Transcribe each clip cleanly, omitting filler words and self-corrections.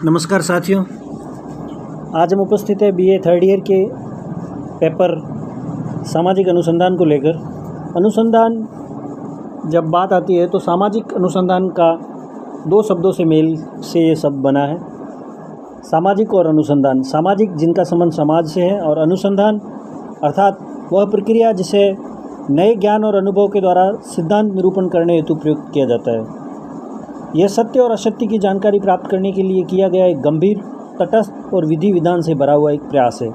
नमस्कार साथियों, आज हम उपस्थित है बीए थर्ड ईयर के पेपर सामाजिक अनुसंधान को लेकर। अनुसंधान जब बात आती है तो सामाजिक अनुसंधान का दो शब्दों से मेल से ये शब्द बना है, सामाजिक और अनुसंधान। सामाजिक जिनका संबंध समाज से है, और अनुसंधान अर्थात वह प्रक्रिया जिसे नए ज्ञान और अनुभव के द्वारा सिद्धांत निरूपण करने हेतु प्रयुक्त किया जाता है। यह सत्य और असत्य की जानकारी प्राप्त करने के लिए किया गया एक गंभीर, तटस्थ और विधि विधान से भरा हुआ एक प्रयास है।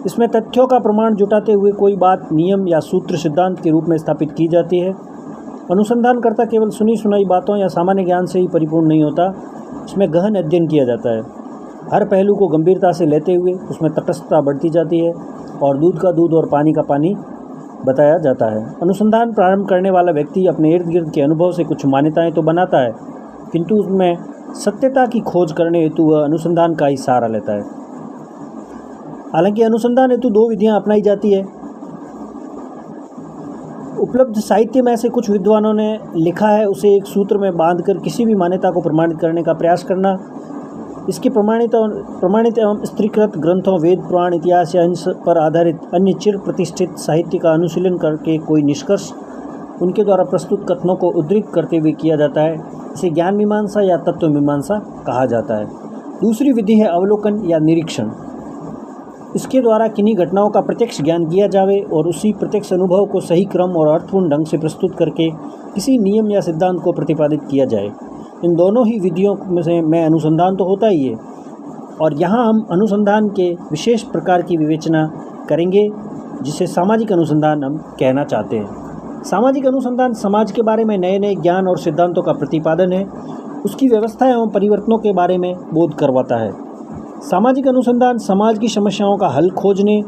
इसमें तथ्यों का प्रमाण जुटाते हुए कोई बात नियम या सूत्र सिद्धांत के रूप में स्थापित की जाती है। अनुसंधानकर्ता केवल सुनी सुनाई बातों या सामान्य ज्ञान से ही परिपूर्ण नहीं होता, इसमें गहन अध्ययन किया जाता है। हर पहलू को गंभीरता से लेते हुए उसमें तटस्थता बढ़ती जाती है और दूध का दूध और पानी का पानी बताया जाता है। अनुसंधान प्रारंभ करने वाला व्यक्ति अपने इर्द गिर्द के अनुभव से कुछ मान्यताएं तो बनाता है, किंतु उसमें सत्यता की खोज करने हेतु वह अनुसंधान का ही सहारा लेता है। हालांकि अनुसंधान हेतु दो विधियां अपनाई जाती है। उपलब्ध साहित्य में से कुछ विद्वानों ने लिखा है उसे एक सूत्र में बांधकर किसी भी मान्यता को प्रमाणित करने का प्रयास करना। इसके प्रमाणित एवं स्त्रीकृत ग्रंथों, वेद, पुराण, इतिहास या इन पर आधारित अन्य चिर प्रतिष्ठित साहित्य का अनुशीलन करके कोई निष्कर्ष उनके द्वारा प्रस्तुत कथनों को उद्धृत करते हुए किया जाता है। इसे ज्ञान मीमांसा या तत्व मीमांसा कहा जाता है। दूसरी विधि है अवलोकन या निरीक्षण। इसके द्वारा किन्हीं घटनाओं का प्रत्यक्ष ज्ञान किया जावे और उसी प्रत्यक्ष अनुभव को सही क्रम और अर्थपूर्ण ढंग से प्रस्तुत करके किसी नियम या सिद्धांत को प्रतिपादित किया जाए। इन दोनों ही विधियों में अनुसंधान तो होता ही है, और यहाँ हम अनुसंधान के विशेष प्रकार की विवेचना करेंगे जिसे सामाजिक अनुसंधान हम कहना चाहते हैं। सामाजिक अनुसंधान समाज के बारे में नए नए ज्ञान और सिद्धांतों का प्रतिपादन है, उसकी व्यवस्था एवं परिवर्तनों के बारे में बोध करवाता है। सामाजिक अनुसंधान समाज की समस्याओं का हल खोजने,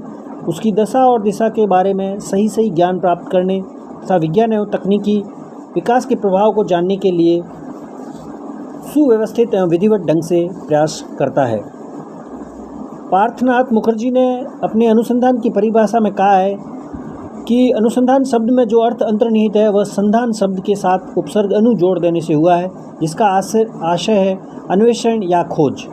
उसकी दशा और दिशा के बारे में सही ज्ञान प्राप्त करने तथा विज्ञान एवं तकनीकी विकास के प्रभाव को जानने के लिए सुव्यवस्थित एवं विधिवत ढंग से प्रयास करता है। पार्थनाथ मुखर्जी ने अपने अनुसंधान की परिभाषा में कहा है कि अनुसंधान शब्द में जो अर्थ अंतर्निहित है वह संधान शब्द के साथ उपसर्ग अनु जोड़ देने से हुआ है, जिसका आशय है अन्वेषण या खोज,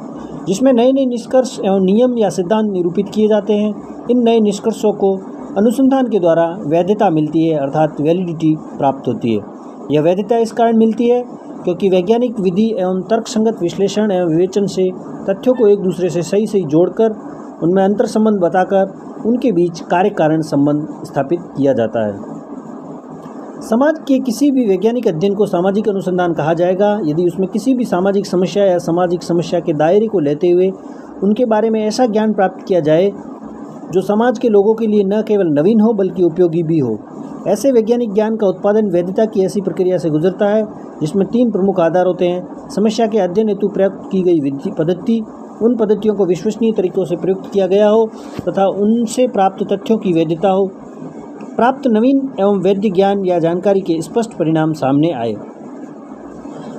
जिसमें नए नए निष्कर्ष एवं नियम या सिद्धांत निरूपित किए जाते हैं। इन नए निष्कर्षों को अनुसंधान के द्वारा वैधता मिलती है, अर्थात वैलिडिटी प्राप्त होती है। यह वैधता इस कारण मिलती है क्योंकि वैज्ञानिक विधि एवं तर्कसंगत विश्लेषण एवं विवेचन से तथ्यों को एक दूसरे से सही जोड़कर उनमें अंतर संबंध बताकर उनके बीच कार्य कारण संबंध स्थापित किया जाता है। समाज के किसी भी वैज्ञानिक अध्ययन को सामाजिक अनुसंधान कहा जाएगा यदि उसमें किसी भी सामाजिक समस्या या सामाजिक समस्या के दायरे को लेते हुए उनके बारे में ऐसा ज्ञान प्राप्त किया जाए जो समाज के लोगों के लिए न केवल नवीन हो बल्कि उपयोगी भी हो। ऐसे वैज्ञानिक ज्ञान का उत्पादन वैधता की ऐसी प्रक्रिया से गुजरता है जिसमें तीन प्रमुख आधार होते हैं। समस्या के अध्ययन हेतु प्रयुक्त की गई विधि पद्धति, उन पद्धतियों को विश्वसनीय तरीकों से प्रयुक्त किया गया हो तथा उनसे प्राप्त तथ्यों की वैधता हो, प्राप्त नवीन एवं वैध ज्ञान या जानकारी के स्पष्ट परिणाम सामने आए।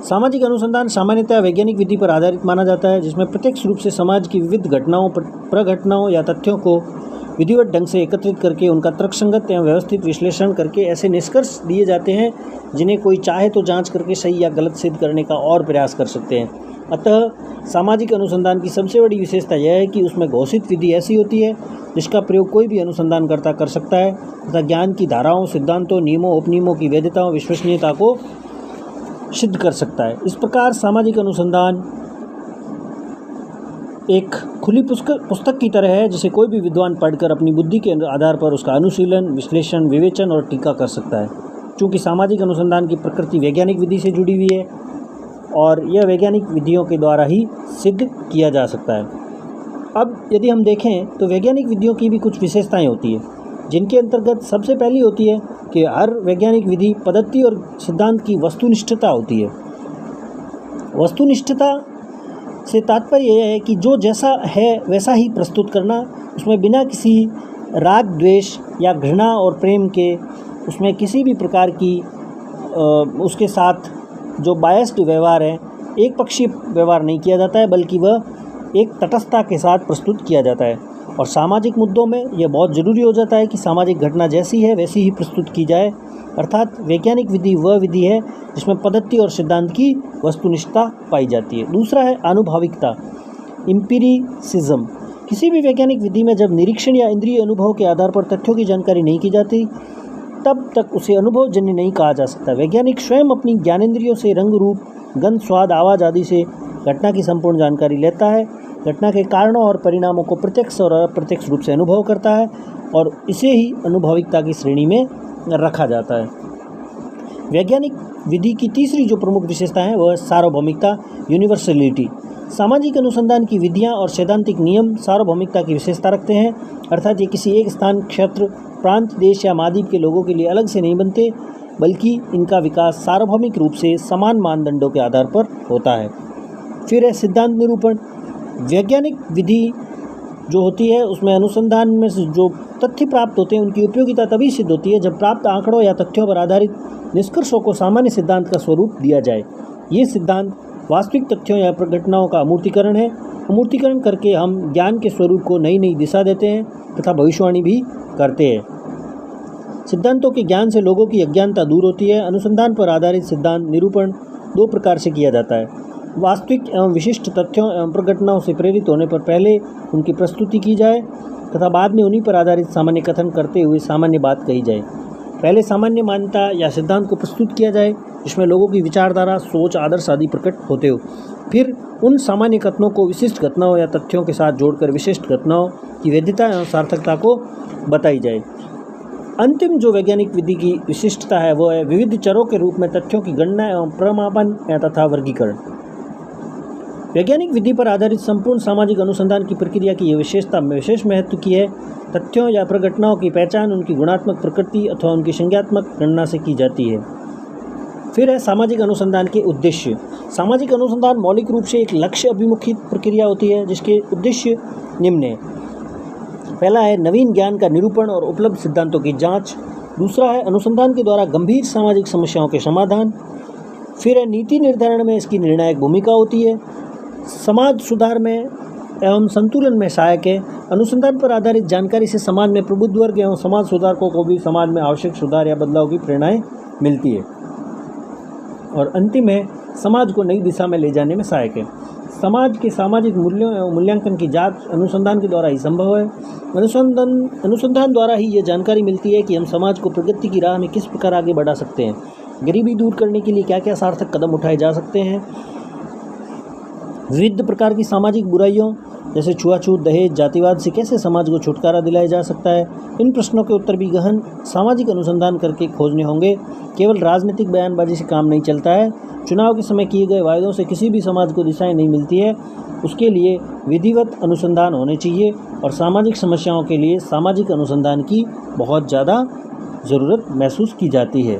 सामाजिक अनुसंधान सामान्यतः वैज्ञानिक विधि पर आधारित माना जाता है, जिसमें प्रत्यक्ष रूप से समाज की विविध घटनाओं, प्रघटनाओं या तथ्यों को विधिवत ढंग से एकत्रित करके उनका तर्कसंगत एवं व्यवस्थित विश्लेषण करके ऐसे निष्कर्ष दिए जाते हैं जिन्हें कोई चाहे तो जांच करके सही या गलत सिद्ध करने का और प्रयास कर सकते हैं। अतः सामाजिक अनुसंधान की सबसे बड़ी विशेषता यह है कि उसमें घोषित विधि ऐसी होती है जिसका प्रयोग कोई भी अनुसंधानकर्ता कर सकता है तथा ज्ञान की धाराओं, सिद्धांतों, नियमों, उपनियमों की वैधता और विश्वसनीयता को सिद्ध कर सकता है। इस प्रकार सामाजिक अनुसंधान एक खुली पुस्तक की तरह है जिसे कोई भी विद्वान पढ़कर अपनी बुद्धि के आधार पर उसका अनुशीलन, विश्लेषण, विवेचन और टीका कर सकता है। चूँकि सामाजिक अनुसंधान की प्रकृति वैज्ञानिक विधि से जुड़ी हुई है और यह वैज्ञानिक विधियों के द्वारा ही सिद्ध किया जा सकता है। अब यदि हम देखें तो वैज्ञानिक विधियों की भी कुछ विशेषताएं होती है, जिनके अंतर्गत सबसे पहली होती है कि हर वैज्ञानिक विधि पद्धति और सिद्धांत की वस्तुनिष्ठता होती है। वस्तुनिष्ठता से तात्पर्य यह है कि जो जैसा है वैसा ही प्रस्तुत करना, उसमें बिना किसी राग, द्वेष या घृणा और प्रेम के, उसमें किसी भी प्रकार की उसके साथ जो बायस्ड व्यवहार है, एक पक्षीय व्यवहार नहीं किया जाता है, बल्कि वह एक तटस्थता के साथ प्रस्तुत किया जाता है। और सामाजिक मुद्दों में यह बहुत ज़रूरी हो जाता है कि सामाजिक घटना जैसी है वैसी ही प्रस्तुत की जाए, अर्थात वैज्ञानिक विधि वह विधि है जिसमें पद्धति और सिद्धांत की वस्तुनिष्ठता पाई जाती है। दूसरा है आनुभविकता, एम्पिरिसिज्म। किसी भी वैज्ञानिक विधि में जब निरीक्षण या इंद्रिय अनुभव के आधार पर तथ्यों की जानकारी नहीं की जाती तब तक उसे अनुभवजन्य नहीं कहा जा सकता। वैज्ञानिक स्वयं अपनी ज्ञानेंद्रियों से रंग, रूप, गंध, स्वाद, आवाज़ आदि से घटना की संपूर्ण जानकारी लेता है, घटना के कारणों और परिणामों को प्रत्यक्ष और अप्रत्यक्ष रूप से अनुभव करता है और इसे ही अनुभविकता की श्रेणी में रखा जाता है। वैज्ञानिक विधि की तीसरी जो प्रमुख विशेषता है वह सार्वभौमिकता, यूनिवर्सलिटी। सामाजिक अनुसंधान की विधियां और सैद्धांतिक नियम सार्वभौमिकता की विशेषता रखते हैं, अर्थात ये किसी एक स्थान, क्षेत्र, प्रांत, देश या महाद्वीप के लोगों के लिए अलग से नहीं बनते, बल्कि इनका विकास सार्वभौमिक रूप से समान मानदंडों के आधार पर होता है। फिर है सिद्धांत निरूपण। वैज्ञानिक विधि जो होती है उसमें अनुसंधान में जो तथ्य प्राप्त होते हैं उनकी उपयोगिता तभी सिद्ध होती है जब प्राप्त आंकड़ों या तथ्यों पर आधारित निष्कर्षों को सामान्य सिद्धांत का स्वरूप दिया जाए। ये सिद्धांत वास्तविक तथ्यों या घटनाओं का अमूर्तीकरण है। अमूर्तीकरण करके हम ज्ञान के स्वरूप को नई नई दिशा देते हैं तथा भविष्यवाणी भी करते हैं। सिद्धांतों के ज्ञान से लोगों की अज्ञानता दूर होती है। अनुसंधान पर आधारित सिद्धांत निरूपण दो प्रकार से किया जाता है। वास्तविक एवं विशिष्ट तथ्यों एवं प्रघटनाओं से प्रेरित होने पर पहले उनकी प्रस्तुति की जाए तथा बाद में उन्हीं पर आधारित सामान्य कथन करते हुए सामान्य बात कही जाए। पहले सामान्य मान्यता या सिद्धांत को प्रस्तुत किया जाए जिसमें लोगों की विचारधारा, सोच, आदर्श आदि प्रकट होते हो। फिर उन सामान्य कथनों को विशिष्ट घटनाओं या तथ्यों के साथ जोड़कर विशिष्ट घटनाओं की वैधता एवं सार्थकता को बताई जाए। अंतिम जो वैज्ञानिक विधि की विशिष्टता है वह है विविध चरों के रूप में तथ्यों की गणना एवं प्रमापन तथा वर्गीकरण। वैज्ञानिक विधि पर आधारित संपूर्ण सामाजिक अनुसंधान की प्रक्रिया की यह विशेषता विशेष महत्व की है। तथ्यों या प्रघटनाओं की पहचान उनकी गुणात्मक प्रकृति अथवा उनकी संज्ञात्मक गणना से की जाती है। फिर है सामाजिक अनुसंधान के उद्देश्य। सामाजिक अनुसंधान मौलिक रूप से एक लक्ष्य अभिमुखी प्रक्रिया होती है जिसके उद्देश्य निम्न है। पहला है नवीन ज्ञान का निरूपण और उपलब्ध सिद्धांतों की जांच। दूसरा है अनुसंधान के द्वारा गंभीर सामाजिक समस्याओं के समाधान। फिर है नीति निर्धारण में इसकी निर्णायक भूमिका होती है। समाज सुधार में एवं संतुलन में सहायक है। अनुसंधान पर आधारित जानकारी से समाज में प्रबुद्ध वर्ग एवं समाज सुधारकों को भी समाज में आवश्यक सुधार या बदलाव की प्रेरणाएं मिलती है। और अंतिम है समाज को नई दिशा में ले जाने में सहायक है। समाज के सामाजिक मूल्यों एवं मूल्यांकन की जांच अनुसंधान के द्वारा ही संभव है। अनुसंधान द्वारा ही ये जानकारी मिलती है कि हम समाज को प्रगति की राह में किस प्रकार आगे बढ़ा सकते हैं, गरीबी दूर करने के लिए क्या क्या सार्थक कदम उठाए जा सकते हैं, विविध प्रकार की सामाजिक बुराइयों जैसे छुआछूत, दहेज, जातिवाद से कैसे समाज को छुटकारा दिलाया जा सकता है। इन प्रश्नों के उत्तर भी गहन सामाजिक अनुसंधान करके खोजने होंगे। केवल राजनीतिक बयानबाजी से काम नहीं चलता है। चुनाव के समय किए गए वायदों से किसी भी समाज को दिशाएं नहीं मिलती है। उसके लिए विधिवत अनुसंधान होने चाहिए और सामाजिक समस्याओं के लिए सामाजिक अनुसंधान की बहुत ज़्यादा ज़रूरत महसूस की जाती है।